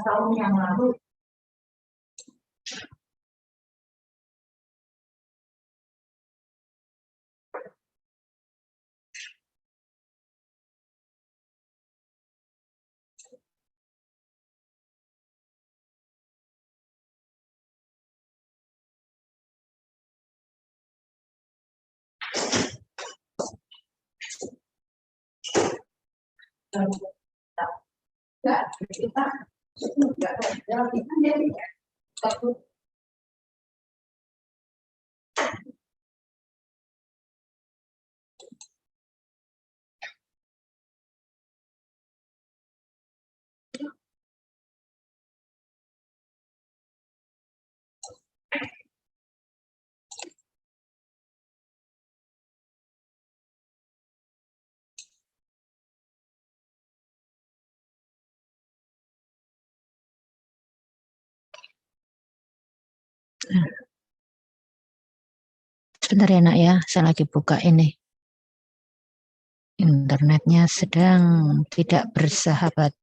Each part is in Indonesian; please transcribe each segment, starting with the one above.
Tahun yang lalu. Sebentar ya nak ya, saya lagi buka ini. Internetnya sedang tidak bersahabat.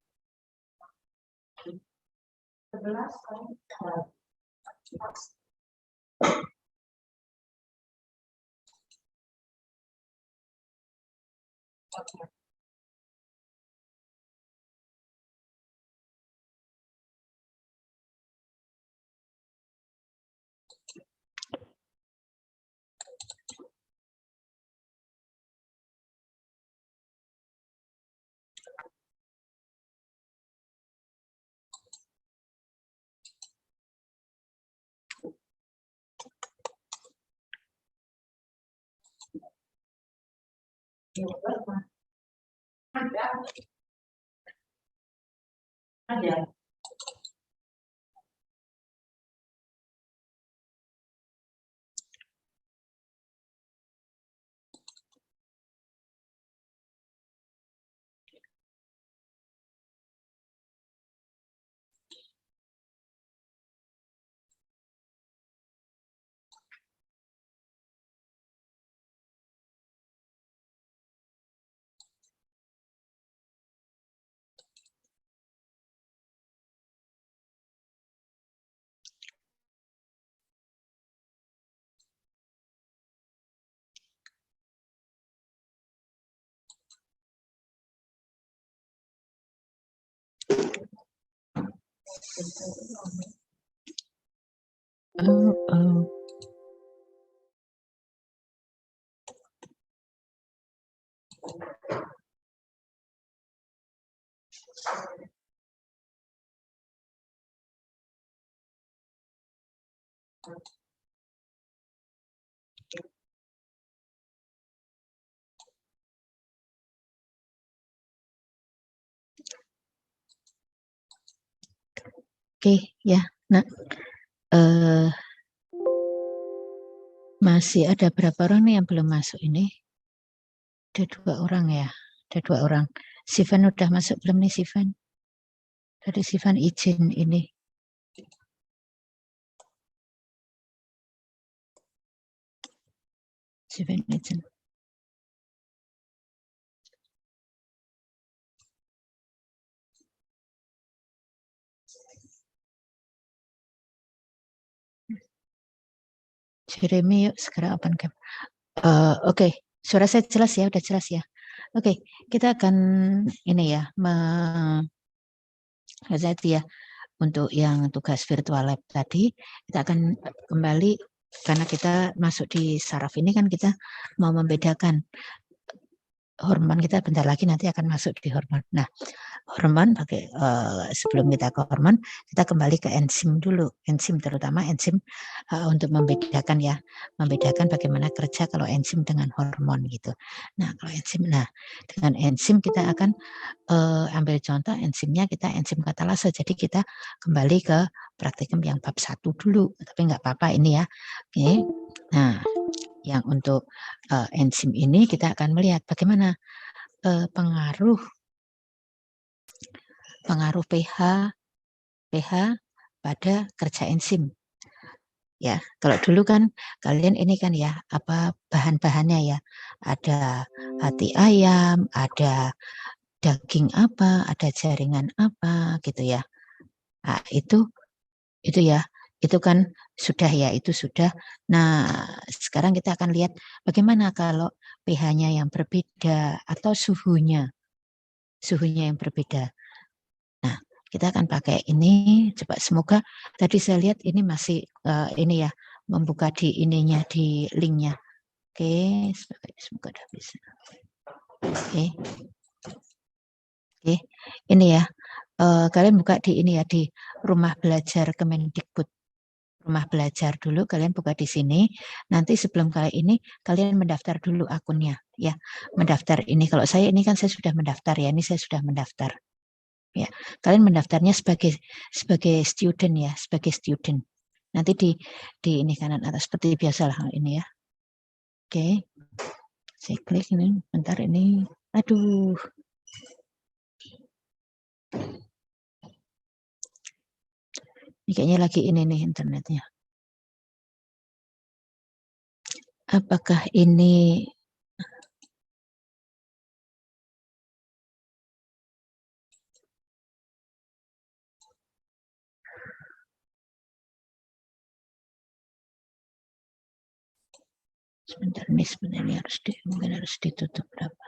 Ada. Oke, ya. Nah, masih ada berapa orang nih yang belum masuk ini? Ada 2 orang ya, ada 2 orang. Sivan udah masuk belum nih Sivan? Tadi Sivan izin ini. Sivan izin. Jeremy, yuk segera open cam. Oke, suara saya jelas ya, udah jelas ya. Oke, kita akan ini ya, ya untuk yang tugas virtual lab tadi, kita akan kembali karena kita masuk di saraf ini kan kita mau membedakan hormon kita bentar lagi nanti akan masuk di hormon. Nah, hormon, sebelum kita ke hormon, kita kembali ke enzim dulu. Enzim, terutama enzim untuk membedakan bagaimana kerja kalau enzim dengan hormon gitu. Nah, kalau enzim, dengan enzim kita akan ambil contoh enzimnya, kita enzim katalase. Jadi kita kembali ke praktikum yang bab 1 dulu, tapi nggak apa-apa ini ya. Oke. Nah, yang untuk enzim ini kita akan melihat bagaimana pengaruh pH pada kerja enzim. Ya, kalau dulu kan kalian ini kan ya, apa bahan-bahannya ya, ada hati ayam, ada daging apa, ada jaringan apa gitu ya. Nah, itu ya, itu kan sudah ya, itu sudah. Nah, sekarang kita akan lihat bagaimana kalau pH-nya yang berbeda atau suhunya yang berbeda. Nah, kita akan pakai ini, coba semoga tadi saya lihat ini masih ini ya, membuka di ininya, di linknya. Oke, semoga udah bisa. Oke, ini ya, kalian buka di ini ya, di rumah belajar Kemendikbud. Rumah belajar dulu, kalian buka di sini. Nanti sebelum kali ini, kalian mendaftar dulu akunnya, ya. Mendaftar ini, kalau saya ini kan saya sudah mendaftar ya, ini saya sudah mendaftar. Ya, kalian mendaftarnya sebagai student ya, sebagai student. Nanti di ini kanan atas seperti biasalah ini ya. Oke. Saya klik ini, bentar ini. Aduh. Ini kayaknya lagi ini nih internetnya. Apakah ini sebentar nih, sebenarnya mungkin harus ditutup berapa.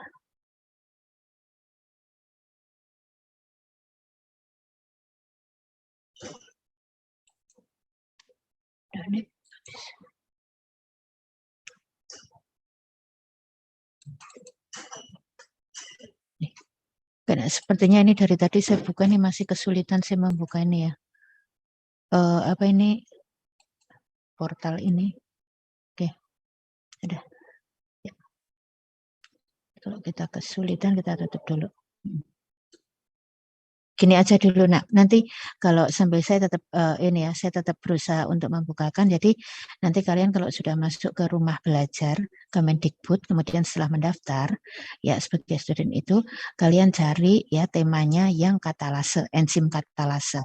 Ini. Karena sepertinya ini dari tadi saya buka nih masih kesulitan saya membuka ini ya. Apa ini portal ini? Oke, udah. Ya. Kalau kita kesulitan kita tutup dulu. Gini aja dulu nak. Nanti kalau sambil saya tetap ini ya, saya tetap berusaha untuk membukakan. Jadi nanti kalian kalau sudah masuk ke rumah belajar Kemendikbud, kemudian setelah mendaftar, ya sebagai student itu kalian cari ya temanya yang katalase, enzim katalase.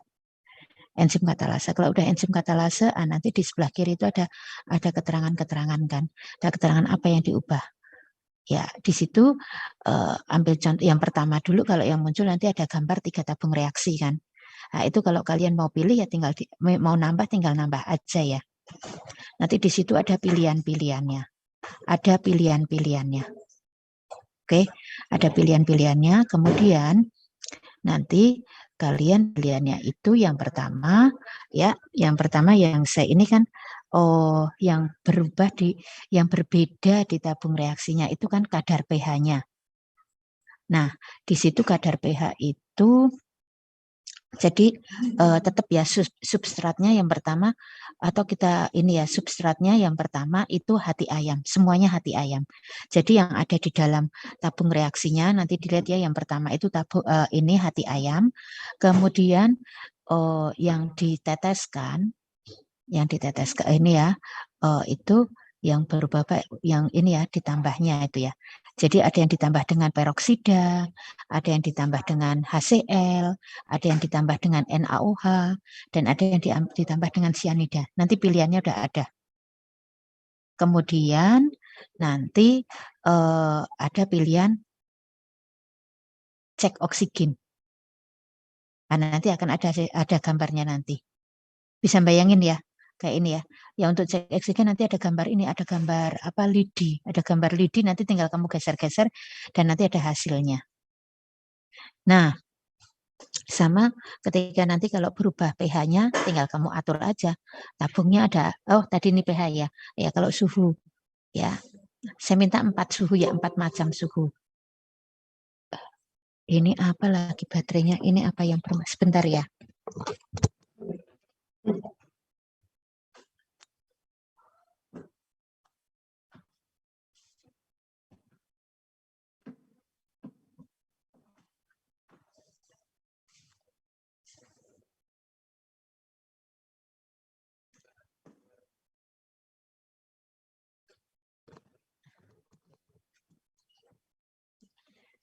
Enzim katalase. Kalau udah enzim katalase, nanti di sebelah kiri itu ada keterangan-keterangan kan. Ada keterangan apa yang diubah. Ya, di situ ambil contoh yang pertama dulu, kalau yang muncul nanti ada gambar 3 tabung reaksi kan. Nah, itu kalau kalian mau pilih ya tinggal mau nambah tinggal nambah aja ya. Nanti di situ ada pilihan-pilihannya. Ada pilihan-pilihannya. Oke, ada pilihan-pilihannya. Kemudian nanti kalian pilihannya itu yang pertama ya, yang pertama yang saya ini kan yang berubah yang berbeda di tabung reaksinya itu kan kadar pH-nya. Nah, di situ kadar pH itu jadi tetap ya substratnya yang pertama, atau kita ini ya, substratnya yang pertama itu hati ayam, semuanya hati ayam. Jadi yang ada di dalam tabung reaksinya nanti dilihat ya, yang pertama itu ini hati ayam, kemudian yang diteteskan ini ya, itu yang berubah yang ini ya, ditambahnya itu ya. Jadi ada yang ditambah dengan peroksida, ada yang ditambah dengan HCl, ada yang ditambah dengan NaOH, dan ada yang ditambah dengan cyanida. Nanti pilihannya udah ada. Kemudian nanti ada pilihan cek oksigen. Nah, nanti akan ada gambarnya nanti. Bisa bayangin ya, kayak ini ya. Ya untuk cek oksigen nanti ada gambar ini, ada gambar apa lidi, ada gambar lidi, nanti tinggal kamu geser-geser dan nanti ada hasilnya. Nah, sama ketika nanti kalau berubah pH-nya tinggal kamu atur aja. Tabungnya ada, tadi ini pH ya. Ya kalau suhu ya. Saya minta 4 suhu ya, 4 macam suhu. Ini apa lagi baterainya? Ini apa yang sebentar ya.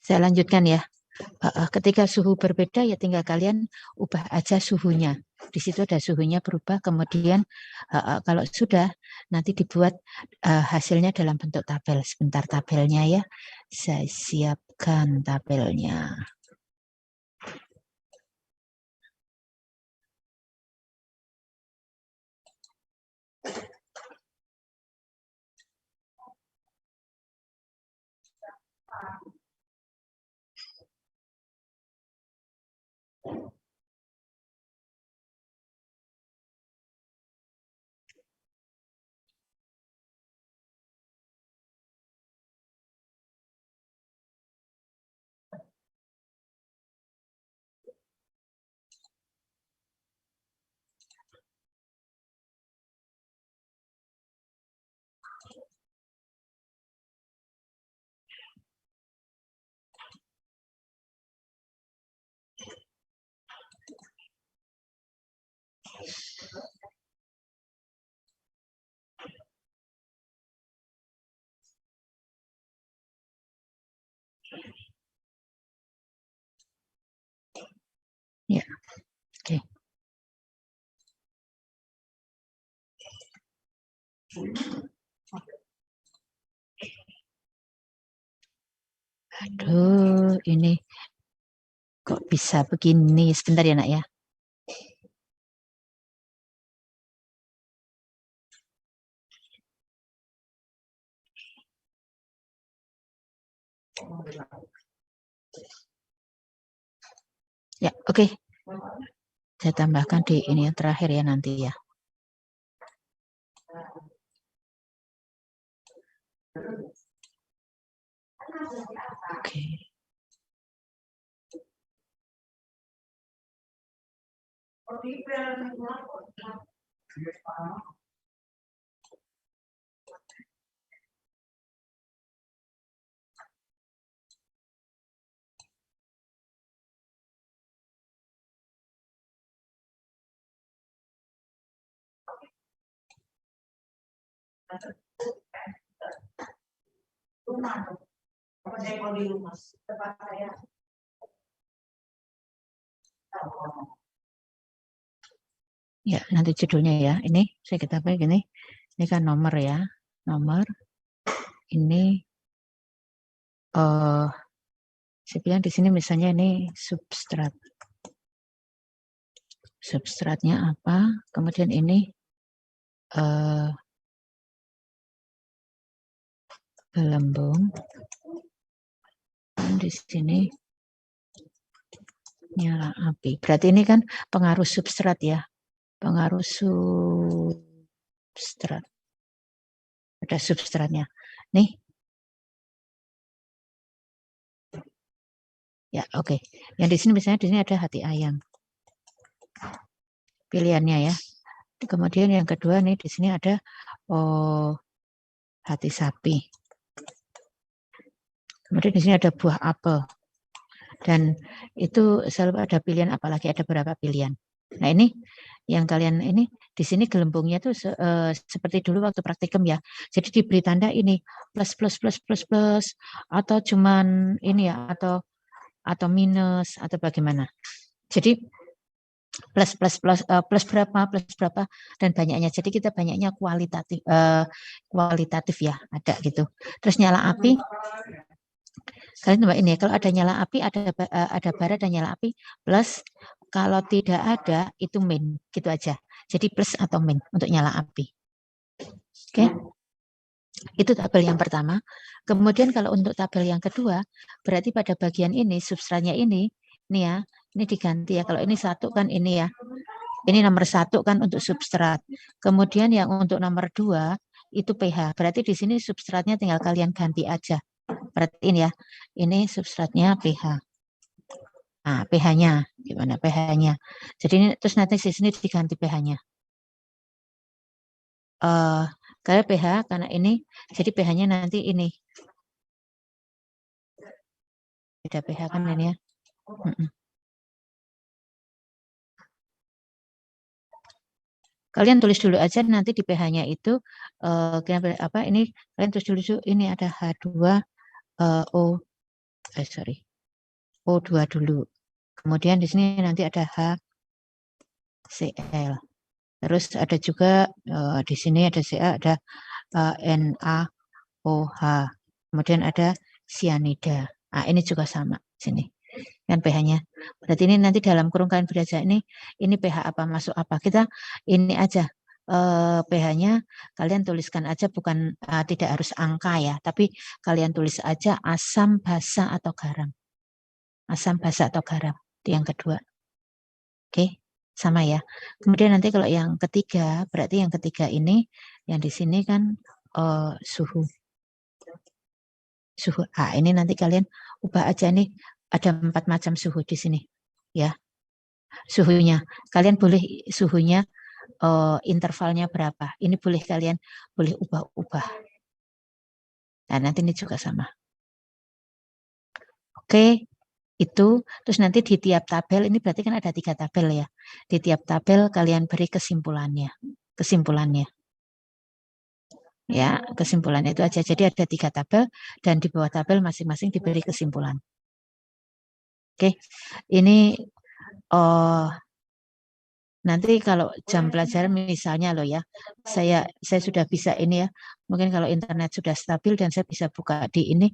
Saya lanjutkan ya. Ketika suhu berbeda ya tinggal kalian ubah aja suhunya. Di situ ada suhunya berubah, kemudian kalau sudah nanti dibuat hasilnya dalam bentuk tabel. Sebentar tabelnya ya. Saya siapkan tabelnya. Ya, oke. Aduh, ini kok bisa begini? Sebentar ya, Nak ya. Ya, oke. Saya tambahkan di ini yang terakhir ya nanti ya. Oke. Ya, nanti judulnya ya. Ini saya kita pakai gini. Ini kan nomor ya. Nomor ini saya bilang di sini misalnya ini substrat. Substratnya apa? Kemudian ini gelembung. Dan di sini nyala api. Berarti ini kan pengaruh substrat ya. Pengaruh substrat. Ada substratnya. Nih. Ya, oke. Yang di sini misalnya di sini ada hati ayam. Pilihannya ya. Kemudian yang kedua nih di sini ada hati sapi. Kemudian di sini ada buah apel. Dan itu selalu ada pilihan, apalagi ada berapa pilihan. Nah ini yang kalian ini di sini gelembungnya tuh seperti dulu waktu praktikum ya. Jadi diberi tanda ini plus plus plus plus plus atau cuman ini ya atau minus atau bagaimana. Jadi plus berapa dan banyaknya. Jadi kita banyaknya kualitatif ya ada gitu. Terus nyala api. Kalian coba ini kalau ada nyala api ada bara dan nyala api plus kalau tidak ada itu min gitu aja. Jadi plus atau min untuk nyala api. Oke. Itu tabel yang pertama. Kemudian kalau untuk tabel yang kedua berarti pada bagian ini substratnya ini ya, ini diganti ya. Kalau ini satu kan ini ya. Ini nomor satu kan untuk substrat. Kemudian yang untuk nomor 2 itu pH. Berarti di sini substratnya tinggal kalian ganti aja. Perhatiin ya, ini substratnya pH. Nah, pH-nya gimana pH-nya? Jadi ini terus nanti di sini diganti pH-nya. Karena pH karena ini jadi pH-nya nanti ini beda pH kan ini ya. Kalian tulis dulu aja nanti di pH-nya itu apa ini kalian tulis dulu ini ada H2O sorry O2 dulu. Kemudian di sini nanti ada HCl. Terus ada juga di sini ada Ca, ada NaOH. Kemudian ada sianida. Nah, ini juga sama sini. Kan pH-nya. Berarti ini nanti dalam kurung kalian belajar ini pH apa masuk apa. Kita ini aja pH-nya kalian tuliskan aja bukan tidak harus angka ya, tapi kalian tulis aja asam, basa atau garam. Asam, basa atau garam. Itu yang kedua. Oke, sama ya. Kemudian nanti kalau yang ketiga, berarti yang ketiga ini yang di sini kan suhu. Suhu. Ah, ini nanti kalian ubah aja nih ada 4 macam suhu di sini. Ya, suhunya. Kalian boleh suhunya intervalnya berapa. Ini boleh kalian boleh ubah-ubah. Nah, nanti ini juga sama. Oke, itu. Terus nanti di tiap tabel, ini berarti kan ada 3 tabel ya. Di tiap tabel kalian beri kesimpulannya. Kesimpulannya. Ya, kesimpulannya itu aja. Jadi ada 3 tabel dan di bawah tabel masing-masing diberi kesimpulan. Oke, ini nanti kalau jam pelajaran misalnya loh ya, saya sudah bisa ini ya. Mungkin kalau internet sudah stabil dan saya bisa buka di ini.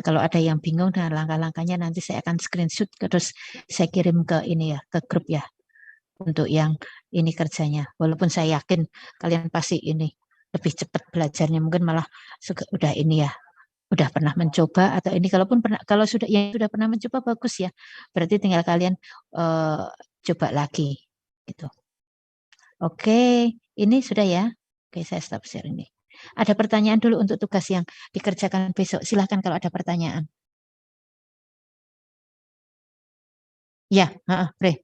Kalau ada yang bingung dengan langkah-langkahnya nanti saya akan screenshot terus saya kirim ke ini ya, ke grup ya untuk yang ini kerjanya. Walaupun saya yakin kalian pasti ini lebih cepat belajarnya, mungkin malah udah ini ya, udah pernah mencoba atau ini kalaupun pernah kalau sudah pernah mencoba bagus ya. Berarti tinggal kalian coba lagi gitu. Oke, ini sudah ya. Oke, saya stop share ini. Ada pertanyaan dulu untuk tugas yang dikerjakan besok. Silahkan kalau ada pertanyaan. Ya, Bre.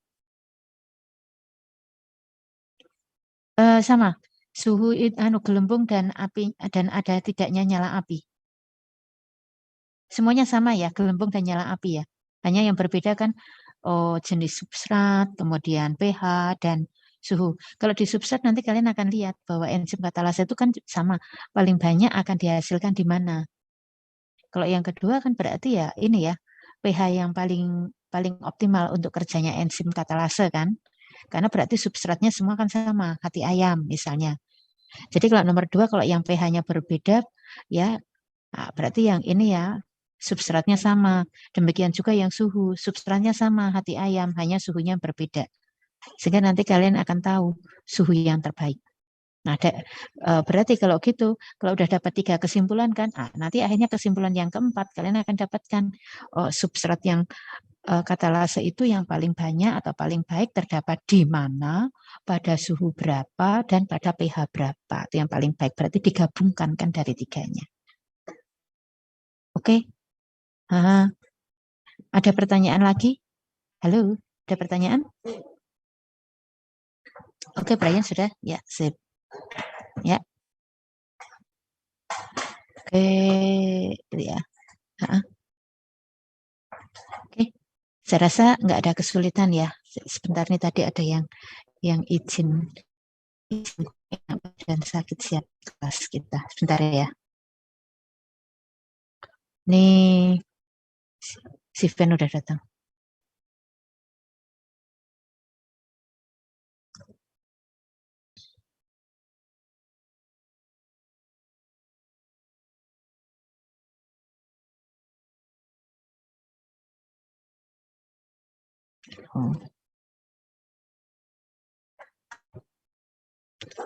Sama. Suhu gelembung dan api dan ada tidaknya nyala api. Semuanya sama ya, gelembung dan nyala api ya. Hanya yang berbeda kan jenis substrat, kemudian pH dan suhu. Kalau di substrat nanti kalian akan lihat bahwa enzim katalase itu kan sama, paling banyak akan dihasilkan di mana. Kalau yang kedua kan berarti ya ini ya pH yang paling paling optimal untuk kerjanya enzim katalase kan. Karena berarti substratnya semua kan sama, hati ayam misalnya. Jadi kalau nomor 2 kalau yang pH-nya berbeda ya berarti yang ini ya substratnya sama. Demikian juga yang suhu, substratnya sama, hati ayam, hanya suhunya berbeda. Sehingga nanti kalian akan tahu suhu yang terbaik. Nah, berarti kalau gitu, kalau udah dapat 3 kesimpulan kan, nanti akhirnya kesimpulan yang keempat, kalian akan dapatkan substrat yang katalase itu yang paling banyak atau paling baik terdapat di mana, pada suhu berapa, dan pada pH berapa. Itu yang paling baik, berarti digabungkan kan dari 3-nya. Oke? Ada pertanyaan lagi? Halo, ada pertanyaan? Oke, Brian sudah? Ya, sip. Ya. Oke, ya. Oke, saya rasa nggak ada kesulitan ya. Sebentar nih tadi ada yang izin dan sakit siap kelas kita. Sebentar ya. Nih, si Ven udah datang.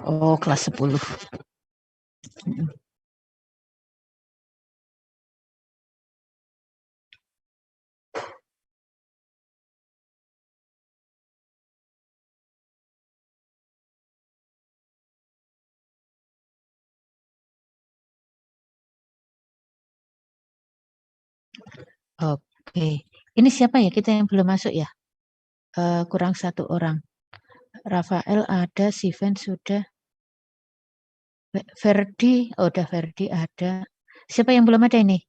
Oh, kelas 10. Oke, Ini siapa ya kita yang belum masuk ya? Kurang 1 orang. Rafael ada, Siven sudah. Ferdi, oh udah Ferdi ada. Siapa yang belum ada ini?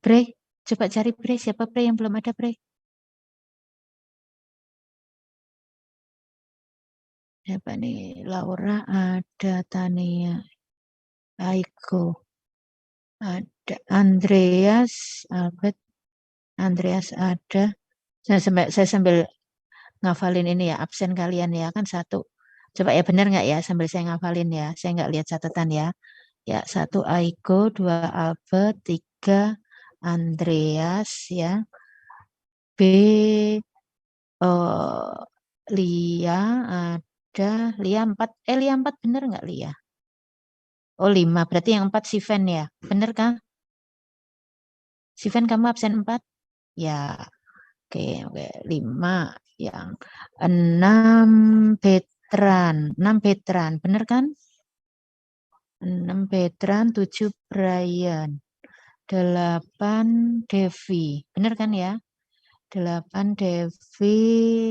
Bre, coba cari Bre, siapa Bre yang belum ada Bre? Siapa nih? Laura ada, Tania, Aiko, ada Andreas, Albert, Andreas ada. Saya sambil ngafalin ini ya, absen kalian ya kan 1. Coba ya benar nggak ya sambil saya ngafalin ya. Saya nggak lihat catatan ya. Ya 1 Aiko, 2 Albert, 3 Andreas ya. B Lia ada. Lia 4. Lia 4 benar nggak Lia? Oh 5. Berarti yang 4 Siven ya. Benar kah? Siven kamu absen 4? Ya. Oke, 5. Yang 6 Betran. 6 Betran. Benar kan? 6 Betran, 7 Brian. 8 Devi. Benar kan ya? 8 Devi,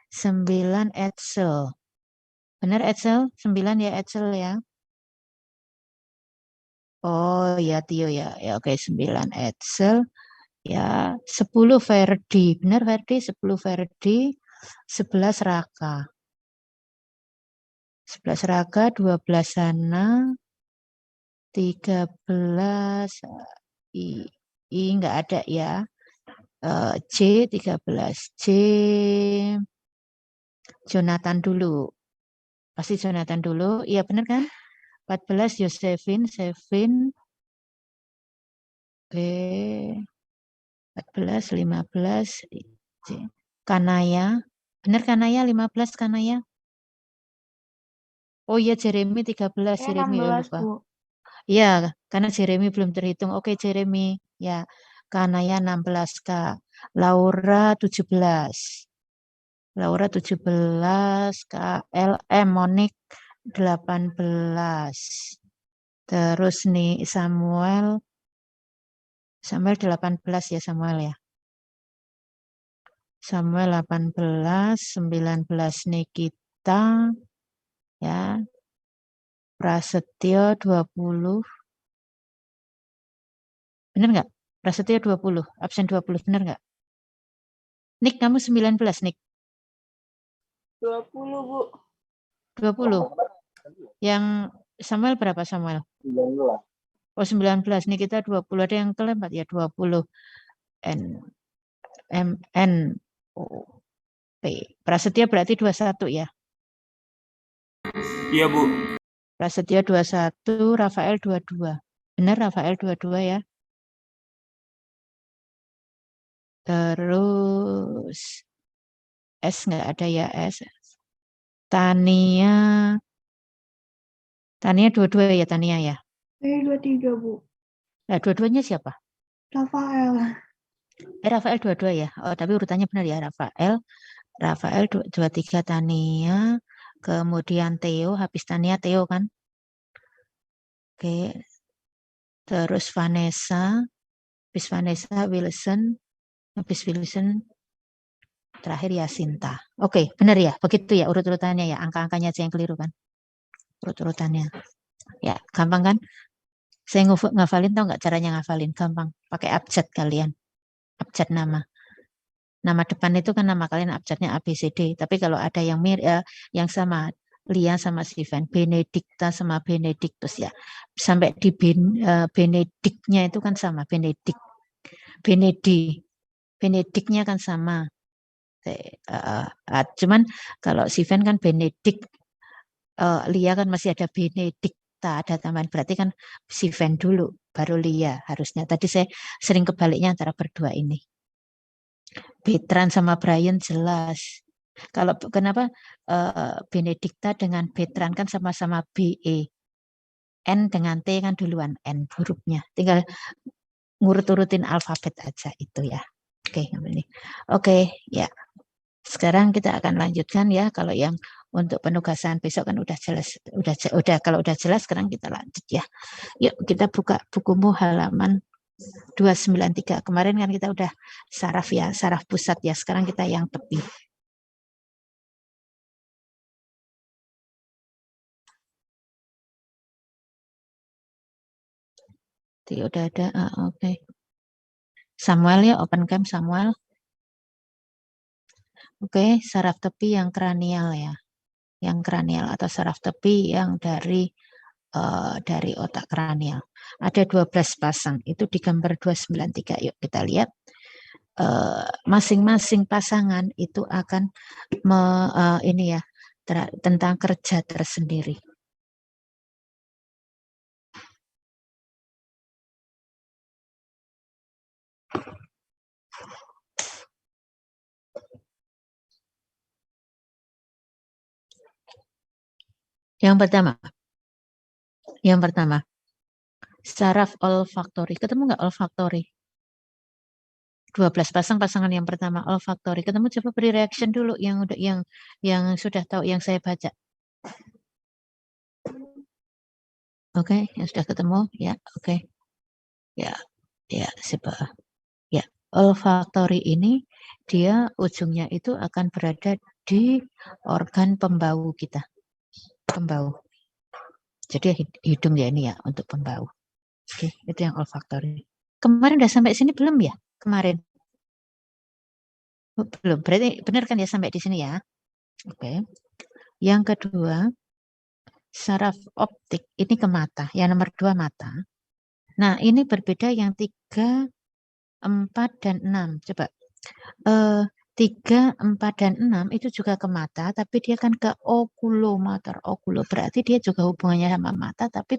9 Edsel. Benar Edsel? 9 ya Edsel ya? Oh ya Tio ya. Ya oke 9 Edsel. Ya 10 Verdi. Benar Verdi? 10 Verdi. 11 Raka. 11 Raka, 12 Sana. 13 I enggak ada ya. C 13 C Jonathan dulu. Pasti Jonathan dulu. Iya benar kan? 14 Josephine, Sevin. Oke. 14, 15 Kanaya. Benar Kanaya 15 Kanaya? Oh iya Jeremy 13 Jeremy 16, lupa. Bu. Iya, karena Jeremy belum terhitung. Oke Jeremy ya. Kanaya 16 Kak. Laura 17. Laura 17, KLM Monik 18. Terus nih Samuel 18 ya Samuel ya. Samuel 18, 19 Nikita ya. Prasetyo 20. Benar nggak? Prasetyo 20, absen 20 benar nggak? Nik kamu 19 Nik. 20, Bu. 20. Yang Samuel berapa Samuel? 19. Oh 19, Nikita 20. Ada yang kelewat ya 20. MNOP. Prasetyo berarti 21 ya? Iya, Bu. Prasetyo 21, Rafael 22. Benar Rafael 22 ya? Terus S nggak ada ya S. Tania 22 ya Tania ya? Saya 23, Bu. Nah, dua-duanya siapa? Rafael. Rafael 22 ya? Oh, tapi urutannya benar ya Rafael 23 Tania, kemudian Theo, habis Tania Theo kan? Oke. Terus Vanessa, habis Vanessa Wilson, habis Wilson terakhir ya Sinta. Oke, benar ya? Begitu ya urut-urutannya ya. Angka-angkanya aja yang keliru kan? Urut-urutannya. Ya, gampang kan? Saya ngafalin, tahu nggak caranya ngafalin? Gampang. Pakai abjad kalian. Abjad nama. Nama depan itu kan nama kalian abjadnya ABCD. Tapi kalau ada yang yang sama, Lia sama Steven, Benedikta sama Benediktus ya. Sampai di Benediknya itu kan sama, Benedik. Benediknya kan sama. Cuman kalau Steven kan Benedik, Lia kan masih ada Benedikta, ada tambahan. Berarti kan Steven dulu, baru Lia harusnya. Tadi saya sering kebaliknya antara berdua ini. Betran sama Brian jelas. Kalau kenapa Benedikta dengan Betran kan sama-sama BE. N dengan T kan duluan N hurufnya. Tinggal ngurut-urutin alfabet aja itu ya. Oke, ini. Oke, ya. Sekarang kita akan lanjutkan ya, kalau yang untuk penugasan besok kan udah jelas, kalau udah jelas sekarang kita lanjut ya. Yuk kita buka bukumu halaman 293. Kemarin kan kita udah saraf ya, saraf pusat ya. Sekarang kita yang tepi. Udah ada, oke. Samuel ya, open cam Samuel. Oke, saraf tepi yang kranial ya. Yang kranial atau saraf tepi yang dari otak kranial. Ada 12 pasang, itu di gambar 293. Yuk kita lihat. Masing-masing pasangan itu akan ini ya, tentang kerja tersendiri. Yang pertama, saraf olfaktori. Ketemu nggak olfaktori? 12 pasangan yang pertama olfaktori. Ketemu, coba beri reaction dulu yang udah yang sudah tahu yang saya baca. Oke, yang sudah ketemu ya, oke. Ya, coba. Ya, olfaktori ini dia ujungnya itu akan berada di organ pembau kita. Pembau. Jadi hidung ya ini ya untuk pembau. Oke, itu yang olfaktori. Kemarin udah sampai sini belum ya? Kemarin. Belum. Berarti benar kan ya sampai di sini ya? Oke. Yang kedua, saraf optik ini ke mata. Yang nomor 2 mata. Nah, ini berbeda yang 3, 4, dan 6. Coba. 3, 4, dan 6 itu juga ke mata, tapi dia kan ke okulomotor. Okulo berarti dia juga hubungannya sama mata, tapi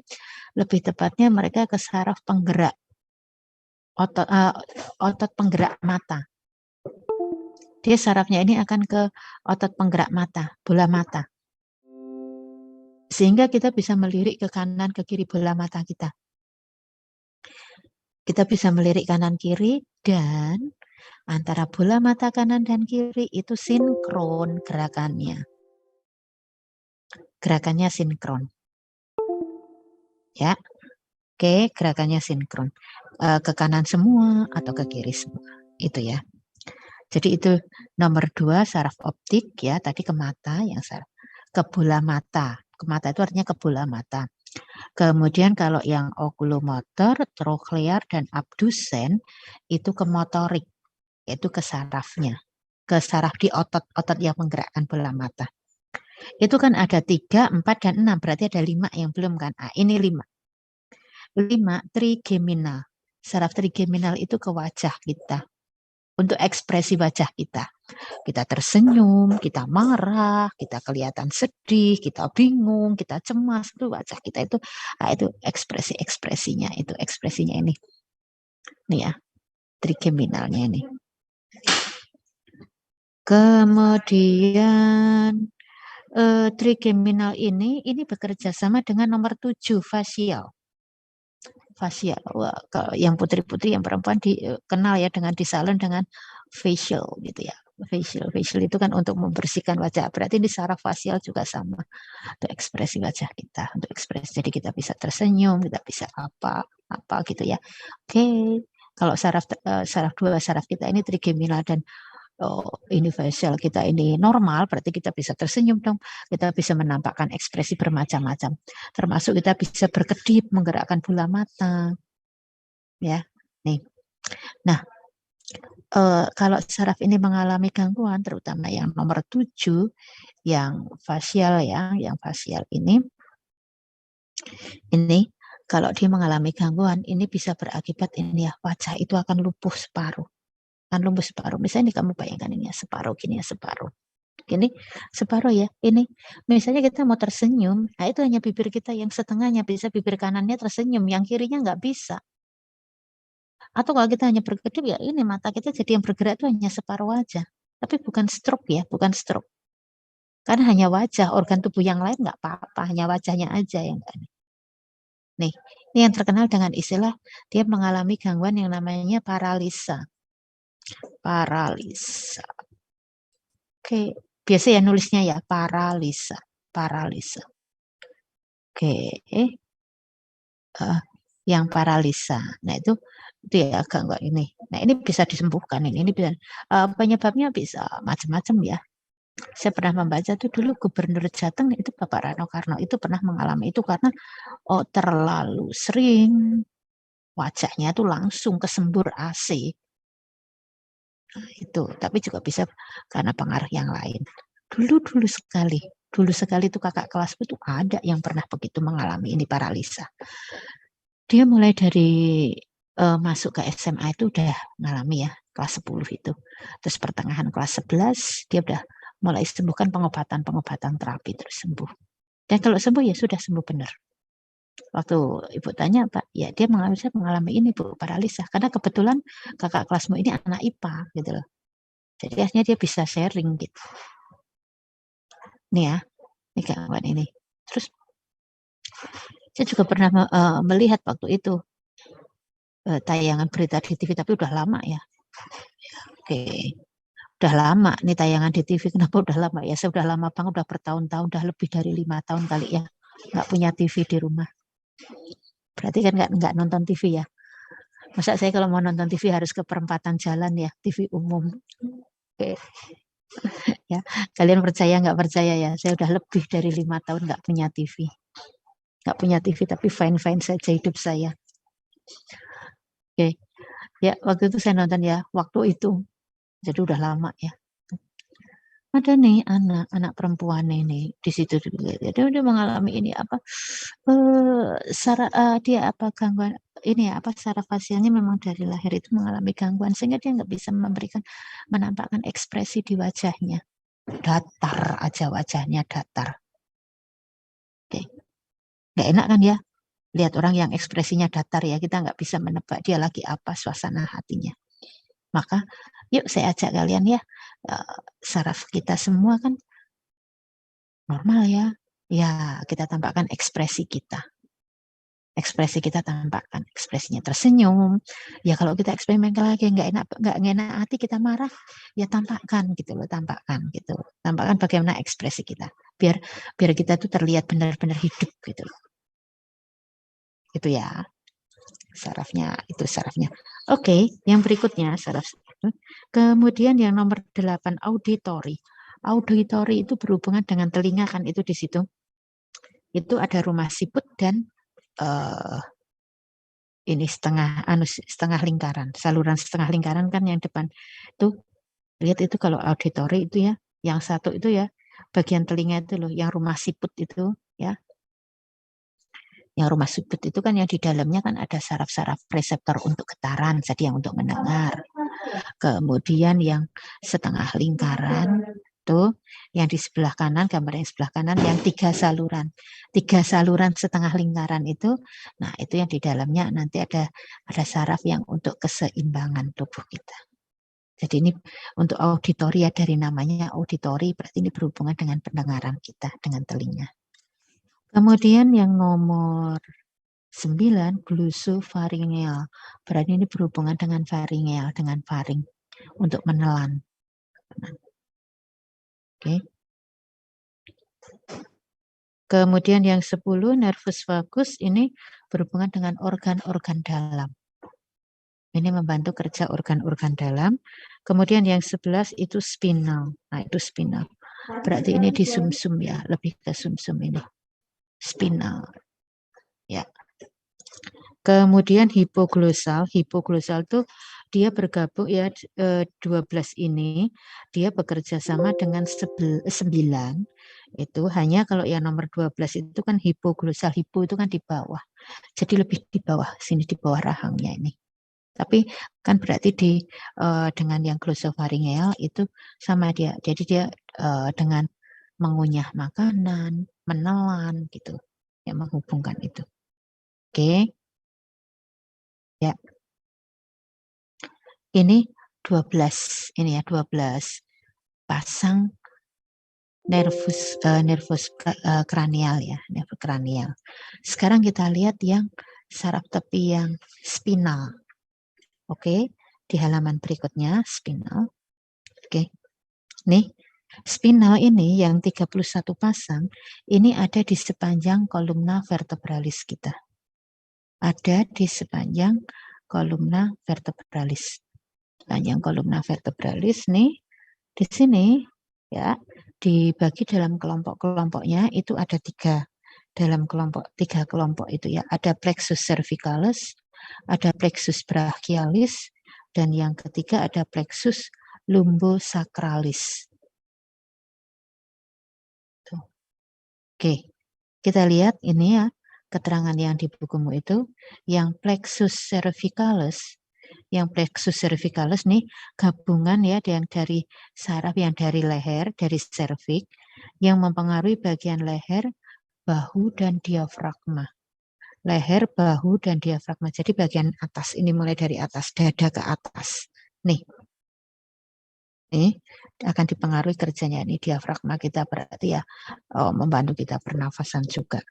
lebih tepatnya mereka ke saraf penggerak. Otot penggerak mata. Dia sarafnya ini akan ke otot penggerak mata, bola mata. Sehingga kita bisa melirik ke kanan, ke kiri bola mata kita. Kita bisa melirik kanan kiri, dan antara bola mata kanan dan kiri itu sinkron gerakannya. Gerakannya sinkron. Ya. Oke, gerakannya sinkron. Ke kanan semua atau ke kiri semua. Itu ya. Jadi itu nomor 2 saraf optik ya, tadi ke mata, yang saraf ke bola mata. Ke mata itu artinya ke bola mata. Kemudian kalau yang okulomotor, troklear, dan abdusen itu ke motorik, yaitu ke sarafnya. Ke saraf di otot yang menggerakkan bola mata. Itu kan ada 3, 4, dan 6. Berarti ada 5 yang belum kan? Ini 5. 5, trigeminal. Saraf trigeminal itu ke wajah kita. Untuk ekspresi wajah kita. Kita tersenyum, kita marah, kita kelihatan sedih, kita bingung, kita cemas. Itu wajah kita itu ekspresinya. Itu ekspresinya ini. Nih ya, trigeminalnya ini. Kemudian trigeminal ini bekerja sama dengan nomor 7 fasial. Fasial. Yang putri-putri, yang perempuan dikenal ya dengan disalin dengan facial gitu ya. Facial itu kan untuk membersihkan wajah. Berarti di saraf fasial juga sama. Untuk ekspresi wajah kita, untuk ekspresi. Jadi kita bisa tersenyum, kita bisa apa gitu ya. Oke. Kalau saraf 2 saraf kita ini trigeminal dan ini facial kita ini normal, berarti kita bisa tersenyum dong. Kita bisa menampakkan ekspresi bermacam-macam. Termasuk kita bisa berkedip, menggerakkan bola mata. Ya, nih. Nah, kalau saraf ini mengalami gangguan, terutama yang nomor 7, yang fasial ya, yang fasial ini kalau dia mengalami gangguan, ini bisa berakibat ini ya, wajah itu akan lumpuh separuh. Kan lumpuh separuh. Misalnya kamu bayangkan ini ya, separuh gini ya, separuh. Gini, separuh ya. Ini, misalnya kita mau tersenyum, nah itu hanya bibir kita yang setengahnya, bisa bibir kanannya tersenyum, yang kirinya nggak bisa. Atau kalau kita hanya berkedip, ya ini mata kita jadi yang bergerak itu hanya separuh aja. Tapi bukan stroke ya, bukan stroke. Karena hanya wajah, organ tubuh yang lain nggak apa-apa, hanya wajahnya aja yang nggak. Nih, ini yang terkenal dengan istilah dia mengalami gangguan yang namanya paralisa. Paralisa. Oke, biasa ya nulisnya ya paralisa, paralisa. Oke, yang paralisa. Nah itu dia agak enggak ini. Nah ini bisa disembuhkan ini bisa penyebabnya bisa macam-macam ya. Saya pernah membaca tuh dulu Gubernur Jateng itu Bapak Rano Karno itu pernah mengalami itu karena terlalu sering wajahnya tuh langsung kesembur AC. Nah, itu, tapi juga bisa karena pengaruh yang lain. Dulu sekali itu kakak kelasku tuh ada yang pernah begitu mengalami ini paralisa. Dia mulai dari masuk ke SMA itu udah ngalami ya, kelas 10 itu. Terus pertengahan kelas 11 dia udah mulai sembuhkan pengobatan terapi terus sembuh. Dan kalau sembuh ya sudah sembuh benar. Waktu ibu tanya Pak, ya dia mengalami ini Bu, paralisa. Karena kebetulan kakak kelasmu ini anak IPA gitu loh. Jadi akhirnya dia bisa sharing gitu. Nih ya, ini gangguan ini. Terus saya juga pernah melihat waktu itu tayangan berita di TV, tapi udah lama ya. Oke, udah lama nih tayangan di TV. Kenapa udah lama ya? Saya udah lama banget, udah bertahun-tahun, udah lebih dari 5 tahun kali ya, nggak punya TV di rumah. Berarti kan nggak nonton TV ya? Masa saya kalau mau nonton TV harus ke perempatan jalan ya, TV umum. Oke. Ya, kalian percaya nggak percaya ya? Saya udah lebih dari 5 tahun nggak punya TV. Nggak punya TV, tapi fine-fine saja hidup saya. Oke, ya waktu itu saya nonton ya, waktu itu. Jadi udah lama ya. Ada nih anak perempuan ini di situ dia mengalami ini apa dia apa gangguan ini ya apa saraf fasilnya memang dari lahir itu mengalami gangguan sehingga dia nggak bisa menampakkan ekspresi di wajahnya, datar aja wajahnya datar. Oke, nggak enak kan ya lihat orang yang ekspresinya datar ya, kita nggak bisa menebak dia lagi apa suasana hatinya. Maka yuk saya ajak kalian ya, saraf kita semua kan normal ya. Ya, kita tampakkan ekspresi kita. Ekspresi kita tampakkan, ekspresinya tersenyum. Ya kalau kita eksperimen lagi nggak enak hati kita marah, ya tampakkan gitu loh, tampakkan gitu. Tampakkan bagaimana ekspresi kita. Biar kita tuh terlihat benar-benar hidup gitu loh. Itu ya. Sarafnya itu sarafnya. Oke, yang berikutnya saraf. Kemudian yang nomor 8 auditory. Auditory itu berhubungan dengan telinga kan itu di situ. Itu ada rumah siput dan ini setengah lingkaran, saluran setengah lingkaran kan yang depan itu lihat itu kalau auditory itu ya, yang satu itu ya bagian telinga itu loh, yang rumah siput itu ya, yang rumah siput itu kan yang di dalamnya kan ada saraf-saraf reseptor untuk getaran, jadi yang untuk mendengar. Kemudian yang setengah lingkaran tuh yang di sebelah kanan, gambar yang sebelah kanan yang 3 saluran setengah lingkaran itu, nah itu yang di dalamnya nanti ada saraf yang untuk keseimbangan tubuh kita. Jadi ini untuk auditori ya, dari namanya auditori berarti ini berhubungan dengan pendengaran kita dengan telinga. Kemudian yang nomor 9 glusofaringeal, berarti ini berhubungan dengan faringeal, dengan faring untuk menelan. Oke. Kemudian yang 10 nervus vagus ini berhubungan dengan organ-organ dalam. Ini membantu kerja organ-organ dalam. Kemudian yang 11 itu spinal. Nah, itu spinal. Berarti ini di sumsum ya, lebih ke sumsum ini. Spinal. Ya. Kemudian hipoglosal itu dia bergabung ya 12 ini dia bekerja sama dengan 9 itu hanya kalau yang nomor 12 itu kan hipoglosal, hipo itu kan di bawah. Jadi lebih di bawah sini di bawah rahangnya ini. Tapi kan berarti dengan yang glosofaringeal itu sama dia. Jadi dia dengan mengunyah makanan, menelan gitu. Yang menghubungkan itu. Oke. Ya. Ini 12 ini ya 12 pasang nervus kranial ya, nervus kranial. Sekarang kita lihat yang saraf tepi yang spinal. Oke, di halaman berikutnya spinal. Oke. Nih, Spinal ini yang 31 pasang, ini ada di sepanjang kolumna vertebralis kita. Ada di sepanjang kolumna vertebralis. Sepanjang kolumna vertebralis nih, di sini ya, dibagi dalam kelompok-kelompoknya itu ada 3. Dalam tiga kelompok itu ya, ada plexus cervicalis, ada plexus brachialis, dan yang ketiga ada plexus lumbosacralis. Tuh. Oke, kita lihat ini ya, keterangan yang di bukumu itu, yang plexus cervicalis nih gabungan ya yang dari saraf, yang dari leher, dari cervix, yang mempengaruhi bagian leher, bahu, dan diafragma. Leher, bahu, dan diafragma. Jadi bagian atas, ini mulai dari atas, dada ke atas. Nih, ini akan dipengaruhi kerjanya ini diafragma kita, berarti ya membantu kita pernafasan juga.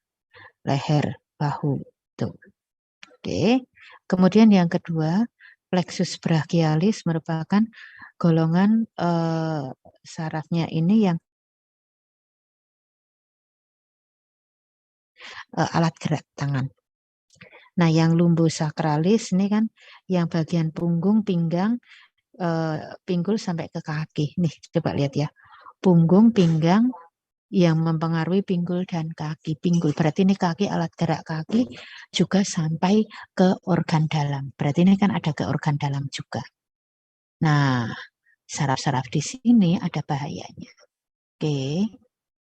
Leher, bahu, tuh. Oke. Kemudian yang kedua, plexus brachialis merupakan golongan sarafnya ini yang alat gerak tangan. Nah, yang lumbosacralis ini kan yang bagian punggung, pinggang, pinggul sampai ke kaki. Nih, coba lihat ya. Punggung, pinggang yang mempengaruhi pinggul dan kaki. Pinggul berarti ini kaki, alat gerak kaki, juga sampai ke organ dalam. Berarti ini kan ada ke organ dalam juga. Nah, saraf-saraf di sini ada bahayanya. Oke.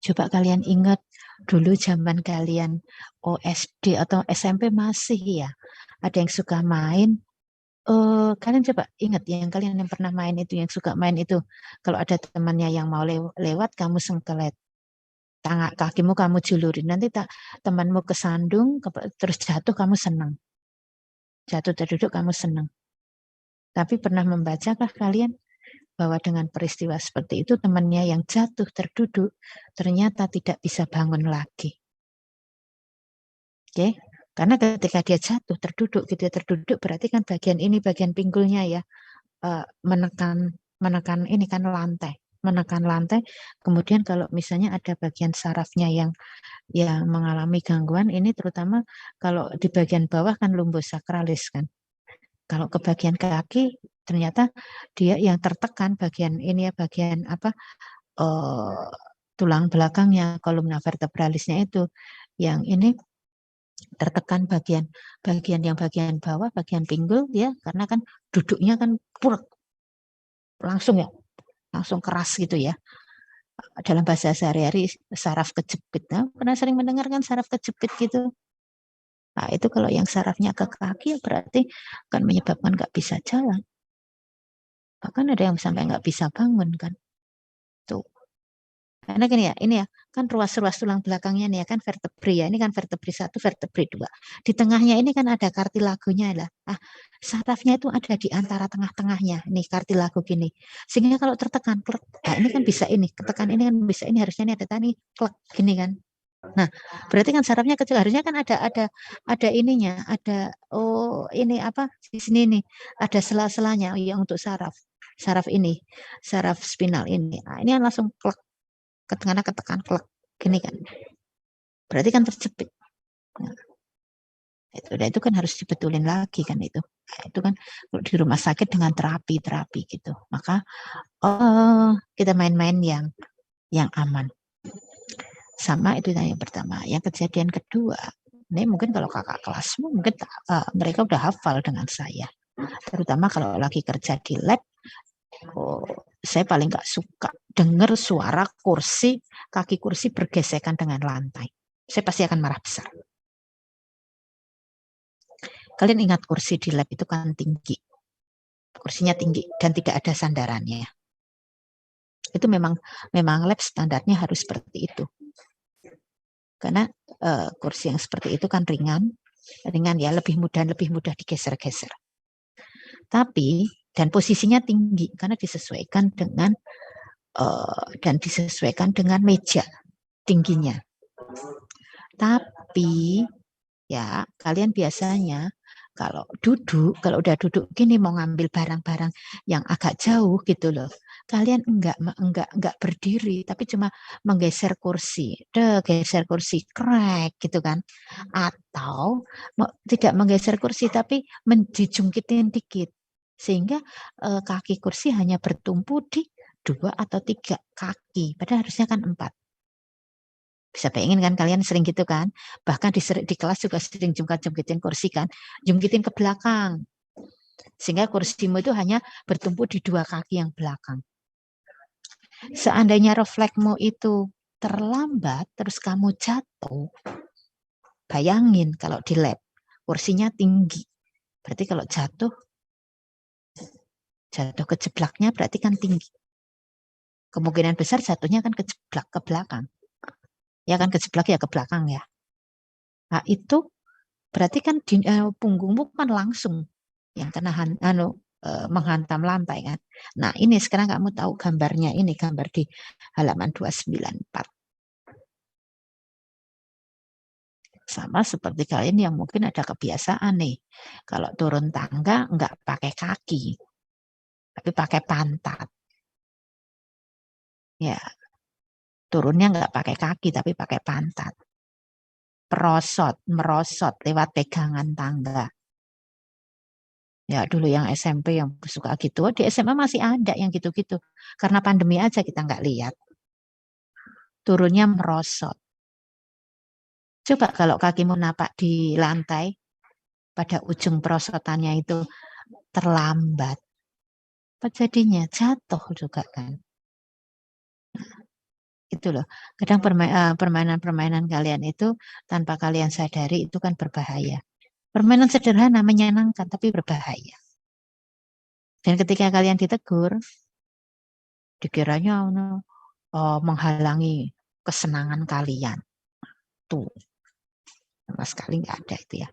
Coba kalian ingat dulu zaman kalian OSD atau SMP masih ya, ada yang suka main. Kalian coba ingat ya, yang kalian yang pernah main itu, yang suka main itu, kalau ada temannya yang mau lewat, kamu sengkelet tangan kakimu, kamu julurin, nanti temanmu kesandung terus jatuh, kamu senang, jatuh terduduk kamu senang. Tapi pernah membacakah kalian bahwa dengan peristiwa seperti itu temannya yang jatuh terduduk ternyata tidak bisa bangun lagi? Oke, karena ketika dia jatuh terduduk, gitu terduduk berarti kan bagian ini, bagian pinggulnya ya, menekan ini kan lantai, menekan lantai. Kemudian kalau misalnya ada bagian sarafnya yang mengalami gangguan, ini terutama kalau di bagian bawah kan lumbosacralis kan. Kalau ke bagian kaki ternyata dia yang tertekan bagian ini ya, bagian apa, tulang belakangnya, kolumna vertebralisnya itu yang ini tertekan bagian yang bagian bawah, bagian pinggul ya, karena kan duduknya kan purek, langsung ya, langsung keras gitu ya. Dalam bahasa sehari-hari saraf kejepit. Nah, pernah sering mendengarkan saraf kejepit gitu? Nah, itu kalau yang sarafnya ke kaki berarti akan menyebabkan nggak bisa jalan. Bahkan ada yang sampai nggak bisa bangun kan. Tuh. Karena gini ya, ini ya, kan ruas-ruas tulang belakangnya nih ya kan vertebri ya. Ini kan vertebri 1, vertebri 2. Di tengahnya ini kan ada kartilagonya lah. Sarafnya itu ada di antara tengah-tengahnya. Nih kartilago gini. Sehingga kalau tertekan, klek, nah ini kan bisa ini, ketekan ini kan bisa ini, harusnya ini ada tadi, klek gini kan. Nah, berarti kan sarafnya kecil, harusnya kan ada ininya, ada ini apa di sini nih, ada sela-selanya yang untuk saraf ini, saraf spinal ini. Nah, ini kan langsung klek, ketekan klek gini kan. Berarti kan terjepit. Nah, itu kan harus dibetulin lagi kan itu. Nah, itu kan di rumah sakit dengan terapi gitu. Maka kita main-main yang aman. Sama itu yang pertama. Yang kejadian kedua, ini mungkin kalau kakak kelasmu mungkin mereka udah hafal dengan saya. Terutama kalau lagi kerja di lab, saya paling nggak suka dengar suara kaki kursi bergesekan dengan lantai. Saya pasti akan marah besar. Kalian ingat kursi di lab itu kan tinggi. Kursinya tinggi dan tidak ada sandarannya. Itu memang lab standarnya harus seperti itu. Karena kursi yang seperti itu kan ringan ya, lebih mudah digeser-geser. Tapi dan posisinya tinggi karena disesuaikan dengan meja tingginya. Tapi ya kalian biasanya kalau udah duduk gini mau ngambil barang-barang yang agak jauh gitu loh, kalian enggak berdiri, tapi cuma menggeser kursi, geser kursi, krek gitu kan. Atau tidak menggeser kursi, tapi dijungkitin dikit. Sehingga kaki kursi hanya bertumpu di 2 atau 3 kaki, padahal harusnya kan 4. Bisa bayangin kan, kalian sering gitu kan. Bahkan di kelas juga sering jungkitin kursi kan, jungkitin ke belakang. Sehingga kursimu itu hanya bertumpu di 2 kaki yang belakang. Seandainya refleksmu itu terlambat, terus kamu jatuh, bayangin kalau di lab, kursinya tinggi. Berarti kalau jatuh kejeblaknya berarti kan tinggi. Kemungkinan besar jatuhnya kan kejeblak ke belakang. Ya kan, kejeblak ya ke belakang ya. Nah itu berarti kan punggungmu kan langsung yang kena menghantam lantai kan. Nah ini sekarang kamu tahu gambarnya, ini gambar di halaman 294. Sama seperti kalian yang mungkin ada kebiasaan nih, kalau turun tangga nggak pakai kaki, tapi pakai pantat. Ya, turunnya nggak pakai kaki, tapi pakai pantat. Merosot lewat pegangan tangga. Ya dulu yang SMP yang suka gitu, di SMA masih ada yang gitu-gitu. Karena pandemi aja kita nggak lihat. Turunnya merosot. Coba kalau kakimu napak di lantai, pada ujung perosotannya itu terlambat. Apa jadinya? Jatuh juga kan. Itu loh. Kadang permainan-permainan kalian itu tanpa kalian sadari itu kan berbahaya. Permainan sederhana menyenangkan tapi berbahaya. Dan ketika kalian ditegur, dikiranya menghalangi kesenangan kalian. Tuh, sama sekali nggak ada itu ya.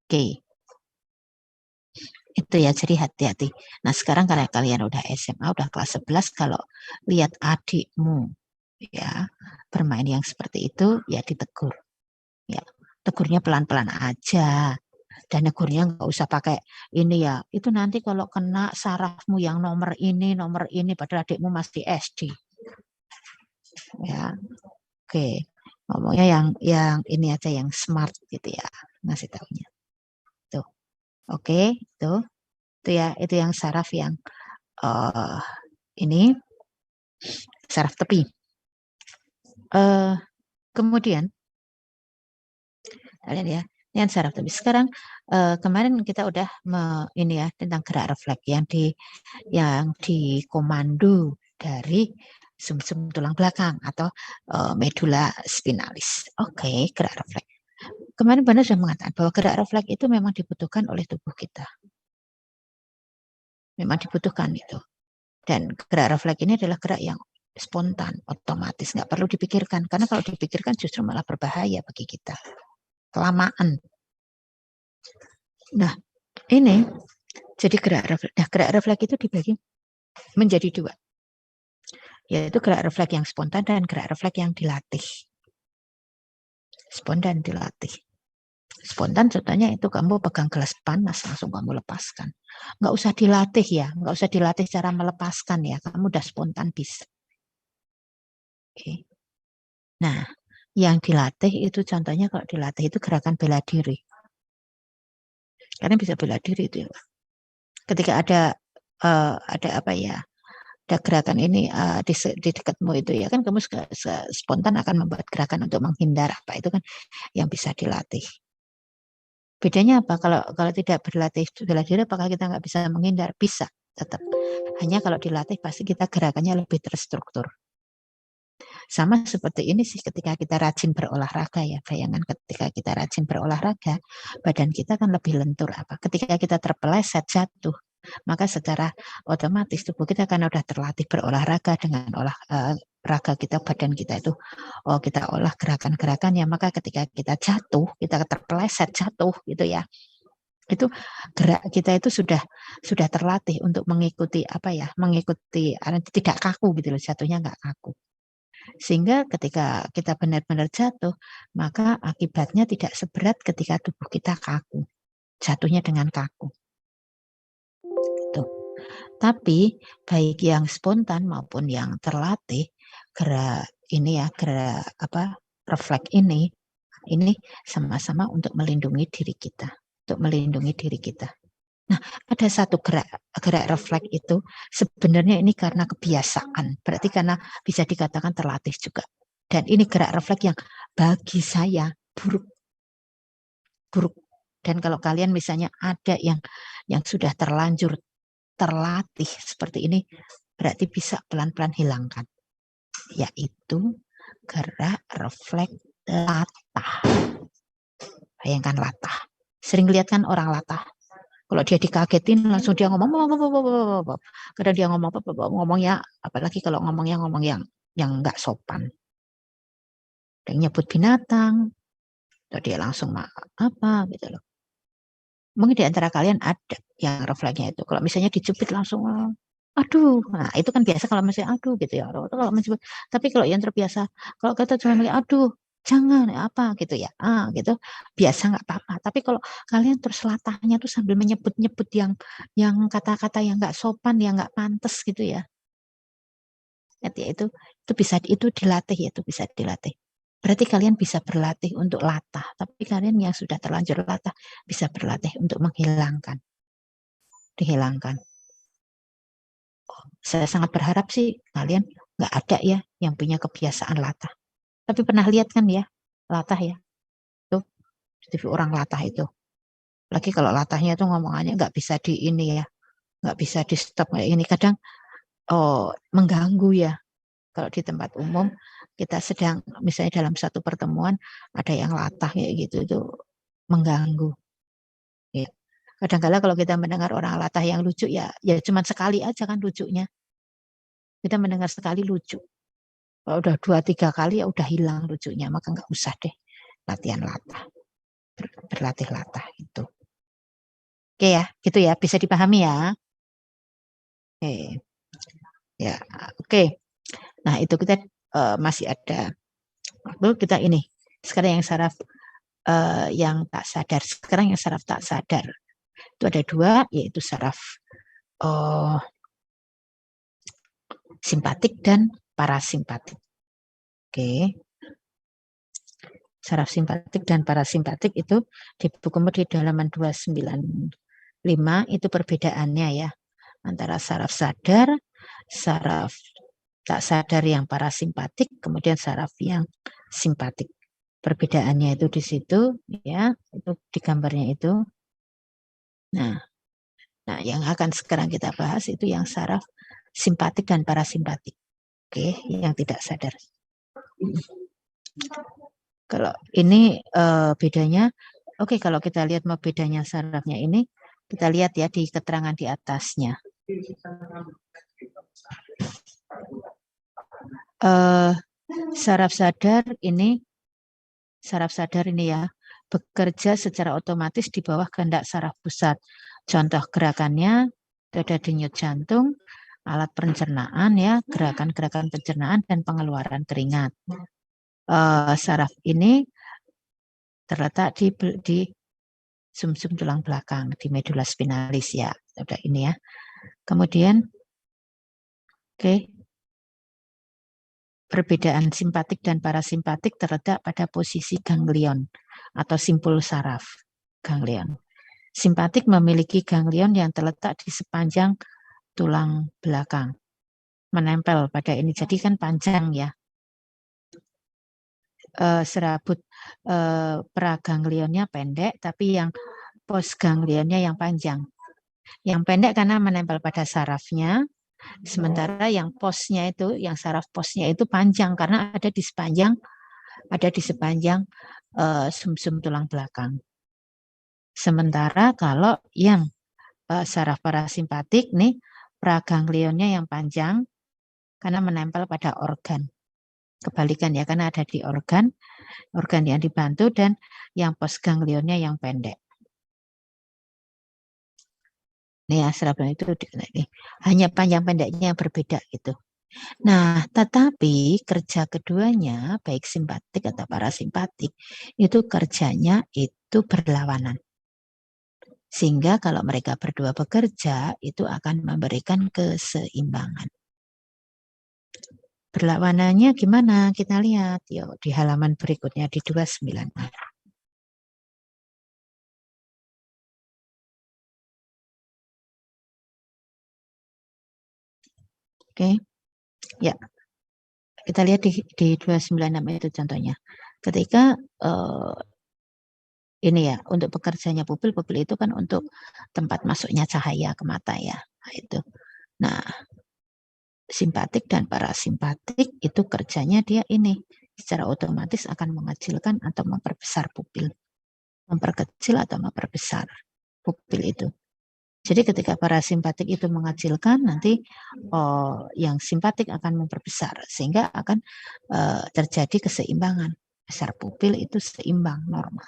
Oke. Itu ya, jadi hati-hati. Nah sekarang kalau kalian udah SMA, udah kelas 11, kalau lihat adikmu ya bermain yang seperti itu, ya ditegur. Ya, tegurnya pelan-pelan aja. Dan negurnya nggak usah pakai ini ya. Itu nanti kalau kena sarafmu yang nomor ini, padahal adikmu masih SD. Ya, oke. Ngomongnya yang ini aja, yang smart gitu ya, ngasih tahunya. Tuh, oke, tuh, itu ya, itu yang saraf yang ini saraf tepi. Kemudian kalian ya, ini saraf tepi. Sekarang kemarin kita udah ini ya tentang gerak refleks yang dikomando dari sumsum tulang belakang atau medula spinalis. Oke, gerak refleks. Kemarin Banda sudah mengatakan bahwa gerak refleks itu memang dibutuhkan oleh tubuh kita. Memang dibutuhkan itu. Dan gerak refleks ini adalah gerak yang spontan, otomatis, nggak perlu dipikirkan. Karena kalau dipikirkan justru malah berbahaya bagi kita. Kelamaan. Nah, ini jadi gerak refleks. Nah, gerak refleks itu dibagi menjadi 2. Yaitu gerak refleks yang spontan dan gerak refleks yang dilatih. Spontan dilatih. Spontan contohnya itu kamu pegang gelas panas langsung kamu lepaskan. Nggak usah dilatih ya, nggak usah dilatih cara melepaskan ya, kamu udah spontan bisa. Oke. Nah, yang dilatih itu contohnya kalau dilatih itu gerakan bela diri. Karena bisa bela diri itu ya. Ketika ada apa ya, ada gerakan ini di dekatmu itu ya kan, kamu spontan akan membuat gerakan untuk menghindar, apa itu kan yang bisa dilatih. Bedanya apa? Kalau tidak berlatih bela diri, apakah kita nggak bisa menghindar? Bisa, tetap. Hanya kalau dilatih pasti kita gerakannya lebih terstruktur. Sama seperti ini sih ketika kita rajin berolahraga ya. Bayangan ketika kita rajin berolahraga, badan kita kan lebih lentur apa? Ketika kita terpeleset jatuh, maka secara otomatis tubuh kita kan udah terlatih berolahraga dengan raga kita, badan kita itu kita olah gerakan-gerakan ya, maka ketika kita jatuh, kita terpeleset jatuh gitu ya, itu gerak kita itu sudah terlatih untuk mengikuti apa ya, mengikuti tidak kaku gitu loh, jatuhnya nggak kaku. Sehingga ketika kita benar-benar jatuh, maka akibatnya tidak seberat ketika tubuh kita kaku, jatuhnya dengan kaku. Tuh. Tapi baik yang spontan maupun yang terlatih, gerak ini ya, gerak refleks ini sama-sama untuk melindungi diri kita, Nah, ada satu gerak refleks itu sebenarnya ini karena kebiasaan, berarti karena bisa dikatakan terlatih juga. Dan ini gerak refleks yang bagi saya buruk. Dan kalau kalian misalnya ada yang sudah terlanjur terlatih seperti ini, berarti bisa pelan-pelan hilangkan, yaitu gerak refleks latah. Bayangkan latah. Sering lihat kan orang latah. Kalau dia dikagetin langsung dia ngomong, kadang dia ngomongnya, apalagi kalau ngomong yang nggak sopan. Dia nyebut binatang, atau dia langsung apa gitu loh. Mungkin di antara kalian ada yang refleksnya itu. Kalau misalnya dicubit langsung, aduh, nah itu kan biasa kalau misalnya aduh gitu ya. Kalau mencubit, tapi kalau yang terbiasa, kalau kita cuma aduh, jangan apa gitu ya, gitu biasa nggak apa-apa. Tapi kalau kalian terus latahnya tuh sambil menyebut-nyebut yang kata-kata yang nggak sopan, yang nggak pantas gitu ya. Itu bisa dilatih ya, itu bisa dilatih. Berarti kalian bisa berlatih untuk latah, tapi kalian yang sudah terlanjur latah bisa berlatih untuk dihilangkan. Saya sangat berharap sih kalian nggak ada ya yang punya kebiasaan latah. Tapi pernah lihat kan ya, latah ya, tuh TV orang latah itu. Lagi kalau latahnya tuh ngomongannya nggak bisa di ini ya, nggak bisa di stop kayak ini. Kadang mengganggu ya. Kalau di tempat umum kita sedang misalnya dalam satu pertemuan ada yang latah kayak gitu itu mengganggu. Ya. Kadang-kadang kalau kita mendengar orang latah yang lucu ya cuma sekali aja kan lucunya. Kita mendengar sekali lucu. Kalau udah 2-3 kali ya udah hilang lucunya, maka nggak usah deh latihan latah, berlatih latah itu. Oke ya, gitu ya, bisa dipahami ya. Oke, ya, oke. Nah itu kita masih ada. Lalu kita ini sekarang yang saraf yang tak sadar. Sekarang yang saraf tak sadar itu ada 2, yaitu saraf simpatik dan parasimpatik. Oke. Saraf simpatik dan parasimpatik itu di buku di halaman 295 itu perbedaannya ya antara saraf sadar, saraf tak sadar yang parasimpatik, kemudian saraf yang simpatik. Perbedaannya itu di situ ya, itu di gambarnya itu. Nah, yang akan sekarang kita bahas itu yang saraf simpatik dan parasimpatik. Oke, yang tidak sadar. Kalau ini bedanya, oke, kalau kita lihat mau bedanya sarafnya ini, kita lihat ya di keterangan di atasnya. Saraf sadar ini ya, bekerja secara otomatis di bawah kehendak saraf pusat. Contoh gerakannya, ada denyut jantung, alat pencernaan ya, gerakan-gerakan pencernaan dan pengeluaran keringat. Saraf ini terletak di sumsum tulang belakang, di medula spinalis ya. Udah ini ya. Kemudian, perbedaan simpatik dan parasimpatik terletak pada posisi ganglion atau simpul saraf ganglion. Simpatik memiliki ganglion yang terletak di sepanjang tulang belakang, menempel pada ini. Jadi kan panjang ya. Serabut praganglionnya pendek, tapi yang postganglionnya yang panjang. Yang pendek karena menempel pada sarafnya, sementara yang posnya itu, yang saraf posnya itu panjang karena ada di sepanjang sumsum tulang belakang. Sementara kalau yang saraf parasimpatik nih, praganglionnya yang panjang karena menempel pada organ. Kebalikan ya, karena ada di organ yang dibantu, dan yang postganglionnya yang pendek. Nih ya, saraf itu hanya panjang pendeknya yang berbeda gitu. Nah, tetapi kerja keduanya, baik simpatik atau parasimpatik, itu kerjanya itu berlawanan. Sehingga kalau mereka berdua bekerja, itu akan memberikan keseimbangan. Berlawanannya gimana? Kita lihat yuk di halaman berikutnya di 29. Oke. Ya. Kita lihat di 296 itu contohnya. Ketika ini ya, untuk bekerjanya pupil itu kan untuk tempat masuknya cahaya ke mata ya. Nah, itu. Nah, simpatik dan parasimpatik itu kerjanya dia ini secara otomatis akan mengecilkan atau memperbesar pupil. Memperkecil atau memperbesar pupil itu. Jadi ketika parasimpatik itu mengecilkan, nanti yang simpatik akan memperbesar, sehingga akan terjadi keseimbangan. Besar pupil itu seimbang normal.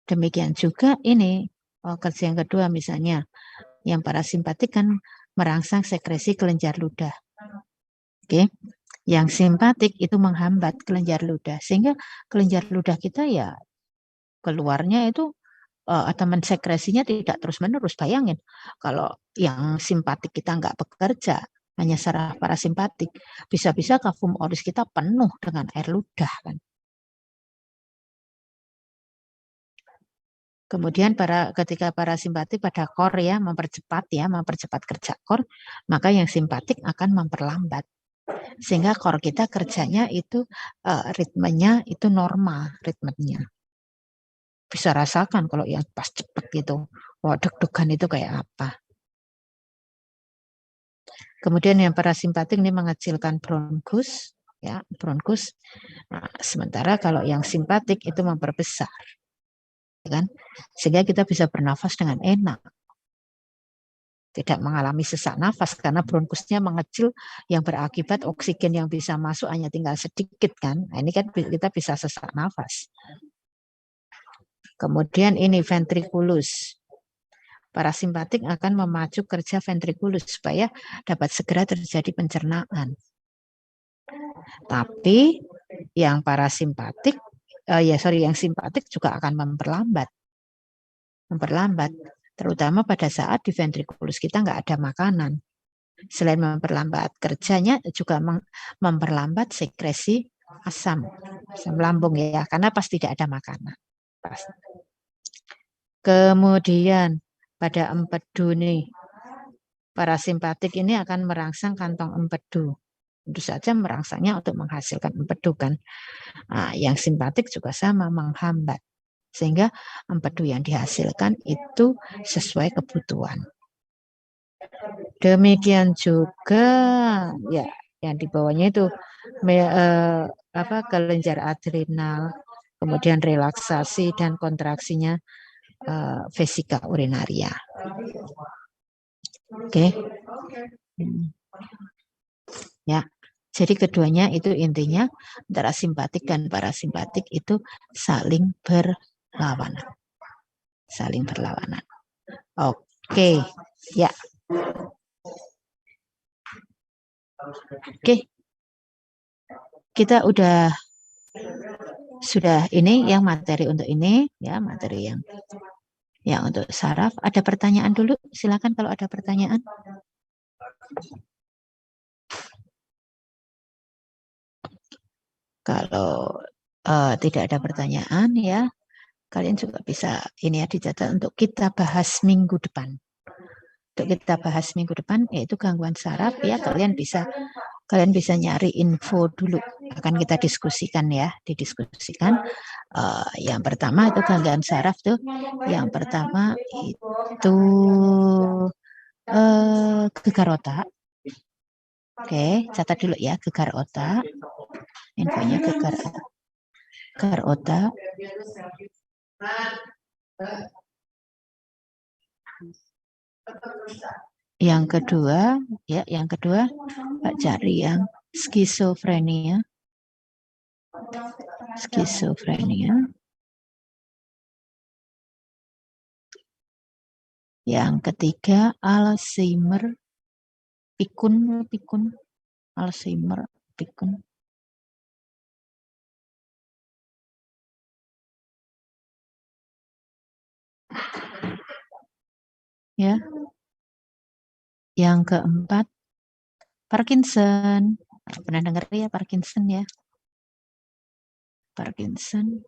Demikian juga ini kerja yang kedua misalnya, yang parasimpatik kan merangsang sekresi kelenjar ludah. Oke. Yang simpatik itu menghambat kelenjar ludah, sehingga kelenjar ludah kita ya keluarnya itu atau mensekresinya tidak terus-menerus. Bayangin, kalau yang simpatik kita nggak bekerja, hanya saraf parasimpatik, bisa-bisa kafum oris kita penuh dengan air ludah kan. Kemudian ketika parasimpatik pada core ya mempercepat kerja core, maka yang simpatik akan memperlambat. Sehingga core kita kerjanya itu ritmenya itu normal, ritmenya. Bisa rasakan kalau yang pas cepet gitu, wah deg-degan itu kayak apa. Kemudian yang parasimpatik ini mengecilkan bronkus, ya bronkus. Nah, sementara kalau yang simpatik itu memperbesar, ya kan? Sehingga kita bisa bernafas dengan enak, tidak mengalami sesak nafas karena bronkusnya mengecil, yang berakibat oksigen yang bisa masuk hanya tinggal sedikit kan. Nah, ini kan kita bisa sesak nafas. Kemudian ini ventriculus. Parasimpatik akan memacu kerja ventriculus supaya dapat segera terjadi pencernaan. Tapi yang parasimpatik, yang simpatik juga akan memperlambat, terutama pada saat di ventriculus kita nggak ada makanan. Selain memperlambat kerjanya, juga memperlambat sekresi asam lambung ya, karena pasti tidak ada makanan. Kemudian pada empedu nih, parasimpatik ini akan merangsang kantong empedu. Tentu saja merangsangnya untuk menghasilkan empedu kan. Nah, yang simpatik juga sama, menghambat. Sehingga empedu yang dihasilkan itu sesuai kebutuhan. Demikian juga ya yang di bawahnya itu kelenjar adrenal, kemudian relaksasi dan kontraksinya vesika urinaria. Oke. Ya. Jadi keduanya itu intinya antara simpatik dan parasimpatik itu saling berlawanan. Saling berlawanan. Oke. Ya. Oke. Kita sudah ini yang materi untuk ini ya, materi yang untuk saraf. Ada pertanyaan dulu? Silakan kalau ada pertanyaan. Kalau tidak ada pertanyaan ya, kalian juga bisa ini ya dicatat untuk kita bahas minggu depan. Untuk kita bahas minggu depan yaitu gangguan saraf ya, kalian bisa nyari info dulu, akan kita diskusikan ya, didiskusikan. Yang pertama itu gangguan saraf tuh, yang pertama itu gegar otak. Oke, catat dulu ya, gegar otak. Infonya gegar otak. Yang kedua Pak cari yang skizofrenia. Yang ketiga Alzheimer, pikun, Alzheimer, pikun. Ya. Yang keempat, Parkinson. Pernah dengar ya Parkinson ya? Parkinson.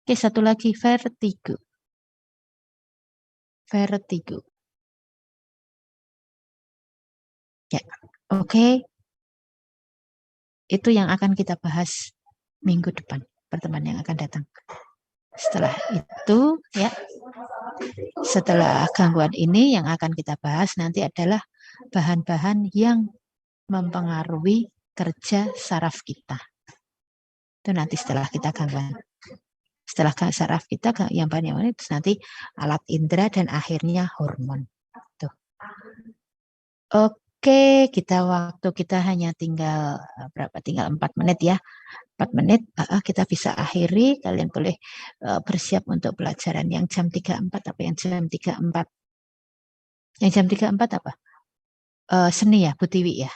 Oke, satu lagi, vertigo. Vertigo. Ya, oke. Itu yang akan kita bahas minggu depan, pertemuan yang akan datang. Setelah itu, ya, setelah gangguan ini yang akan kita bahas nanti adalah bahan-bahan yang mempengaruhi kerja saraf kita. Itu nanti setelah kita gangguan. Setelah saraf kita yang banyak itu nanti alat indera dan akhirnya hormon. Tuh. Oke, waktu kita hanya tinggal berapa? Tinggal 4 menit ya. 4 menit kita bisa akhiri. Kalian boleh bersiap untuk pelajaran yang jam 34 apa yang jam 34. Yang jam 34 apa? Seni ya, Bu Tiwi ya.